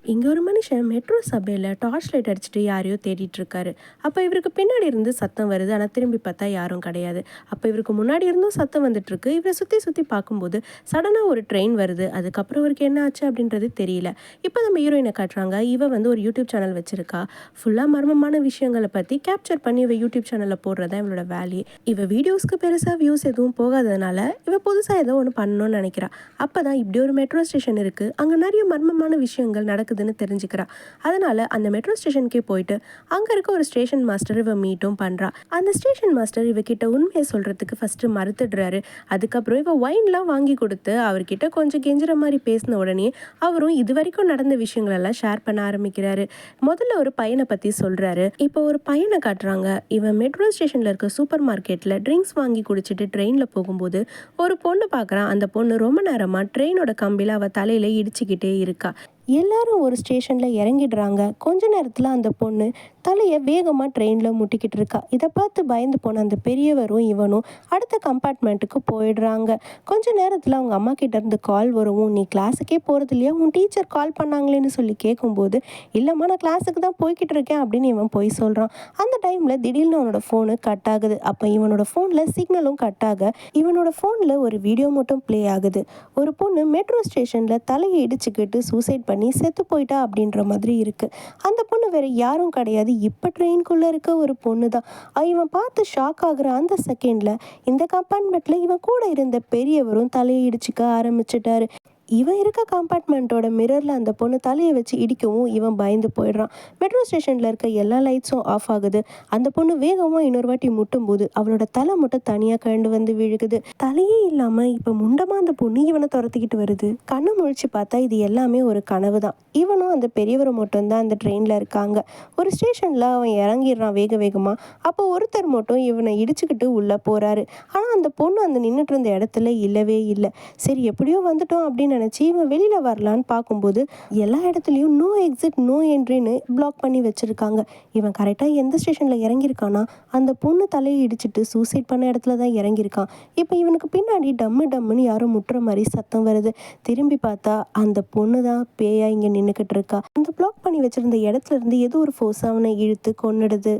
இங்க ஒரு மனுஷன் மெட்ரோ சபையில டார்ச் லைட் அடிச்சுட்டு யாரையோ தேடிட்டு இருக்காரு. அப்ப இவருக்கு பின்னாடி இருந்து சத்தம் வருது. ஆனா திரும்பி பார்த்தா யாரும் கிடையாது. அப்ப இவருக்கு முன்னாடி இருந்தும் சத்தம் வந்துட்டு இருக்கு. இவரை சுத்தி சுத்தி பார்க்கும்போது சடனா ஒரு ட்ரெயின் வருது. அதுக்கப்புறம் இவருக்கு என்ன ஆச்சு அப்படின்றது தெரியல. இப்ப நம்ம ஹீரோயினை காட்டுறாங்க. இவ வந்து ஒரு யூடியூப் சேனல் வச்சிருக்கா. ஃபுல்லா மர்மமான விஷயங்களை பத்தி கேப்சர் பண்ணி இவ யூடியூப் சேனல்ல போடுறதா இவளோட வேலையே. இவ வீடியோஸ்க்கு பெருசா வியூஸ் எதுவும் போகாததுனால இவ புதுசா ஏதோ ஒன்று பண்ணணும்னு நினைக்கிறா. அப்பதான் இப்படி ஒரு மெட்ரோ ஸ்டேஷன் இருக்கு. அங்க நிறைய மர்மமான விஷயங்கள் நடக்குதுன்னு தெரிஞ்சுக்கிறா. அதனால அந்த மெட்ரோ ஸ்டேஷனுக்கே போயிட்டு அங்க இருக்க ஒரு ஸ்டேஷன் மாஸ்டர் இவ மீட்டும் பண்றா. அந்த ஸ்டேஷன் மாஸ்டர் இவகிட்ட உண்மையை சொல்றதுக்கு ஃபர்ஸ்ட் மறுத்துடுறாரு. அதுக்கப்புறம் இவ ஒயின்லாம் வாங்கி கொடுத்து அவர்கிட்ட கொஞ்சம் கெஞ்சுற மாதிரி பேசின உடனே அவரும் இது வரைக்கும் நடந்த விஷயங்கள் எல்லாம் ஷேர் பண்ண ஆரம்பிக்கிறாரு. முதல்ல ஒரு பையனை பத்தி சொல்றாரு. இப்போ ஒரு பையனை காட்டுறாங்க. இவன் மெட்ரோ ஸ்டேஷன்ல இருக்க சூப்பர் மார்க்கெட்ல ட்ரிங்க்ஸ் வாங்கி குடிச்சிட்டு ட்ரெயின்ல போகும்போது ஒரு பொண்ணு பார்க்குறான். அந்த பொண்ணு ரொம்ப நேரமா ட்ரெயினோட கம்பியில அவ தலையில இடிச்சுக்கிட்டே இருக்கா. எல்லாரும் ஒரு ஸ்டேஷன்ல இறங்கிடுறாங்க. கொஞ்ச நேரத்துல அந்த பொண்ணு தலையை வேகமா ட்ரெயின்ல முட்டிக்கிட்டு இருக்கா. இதை பார்த்து பயந்து போன அந்த பெரியவரும் இவனும் அடுத்த கம்பார்ட்மெண்ட்டுக்கு போயிடுறாங்க. கொஞ்ச நேரத்துல அவங்க அம்மா கிட்ட இருந்து கால் வரவும், நீ கிளாஸுக்கே போறது இல்லையா, உன் டீச்சர் கால் பண்ணாங்களேன்னு சொல்லி கேட்கும்போது, இல்லம்மா நான் கிளாஸுக்கு தான் போய்கிட்டு இருக்கேன் அப்படின்னு இவன் போய் சொல்றான். அந்த டைம்ல திடீர்னு அவனோட ஃபோனு கட் ஆகுது. அப்ப இவனோட ஃபோன்ல சிக்னலும் கட் ஆக இவனோட ஃபோன்ல ஒரு வீடியோ மட்டும் ப்ளே ஆகுது. ஒரு பொண்ணு மெட்ரோ ஸ்டேஷன்ல தலையை இடிச்சுக்கிட்டு சூசைட் பண்ணி செத்து போயிட்டா அப்படின்ற மாதிரி இருக்கு. அந்த பொண்ணு வேற யாரும் கிடையாது. இப்ப ட்ரெயின்குள்ள இருக்க ஒரு பொண்ணு தான். இவன் பார்த்து ஷாக் ஆகுற அந்த செகண்ட்ல இந்த கம்பார்ட்மெண்ட்ல இவன் கூட இருந்த பெரியவரும் தலையை இடிச்சுக்க ஆரம்பிச்சிட்டாரு. இவன் இருக்க கம்பார்ட்மெண்ட்டோட மிரரில் அந்த பொண்ணு தலையை வச்சு இடிக்கவும் இவன் பயந்து போயிடுறான். மெட்ரோ ஸ்டேஷனில் இருக்க எல்லா லைட்ஸும் ஆஃப் ஆகுது. அந்த பொண்ணு வேகமாக இன்னொரு வாட்டி முட்டும்போது அவளோட தலை மட்டும் தனியாக கழண்டு வந்து விழுகுது. தலையே இல்லாமல் இப்போ முண்டமாக அந்த பொண்ணு இவனை துரத்திக்கிட்டு வருது. கண்ணை முழிச்சு பார்த்தா இது எல்லாமே ஒரு கனவு தான். இவனும் அந்த பெரியவரை மட்டும்தான் அந்த ட்ரெயினில் இருக்காங்க. ஒரு ஸ்டேஷனில் அவன் இறங்கிடுறான் வேக வேகமாக. அப்போ ஒருத்தர் மட்டும் இவனை இடிச்சுக்கிட்டு உள்ளே போகிறாரு. ஆனால் அந்த பொண்ணு அந்த நின்றுட்டு இருந்த இடத்துல இல்லவே இல்லை. சரி எப்படியோ வந்துட்டோம் அப்படின்னு நினச்சி இவன் வெளியில் வரலான்னு பார்க்கும்போது எல்லா இடத்துலையும் நோ எக்ஸிட் நோ என்ட்ரின்னு பிளாக் பண்ணி வச்சுருக்காங்க. இவன் கரெக்டாக எந்த ஸ்டேஷனில் இறங்கியிருக்கானா அந்த பொண்ணு தலையை இடிச்சிட்டு சூசைட் பண்ண இடத்துல தான் இறங்கியிருக்கான். இப்போ இவனுக்கு பின்னாடி டம்மு டம்முன்னு யாரும் முட்டுற மாதிரி சத்தம் வருது. திரும்பி பார்த்தா அந்த பொண்ணு தான் பேயா இங்கே நின்றுக்கிட்டு இருக்கா. அந்த பிளாக் பண்ணி வச்சுருந்த இடத்துல இருந்து ஏதோ ஒரு ஃபோர்ஸ் அவனை இழுத்து கொன்னுடுது.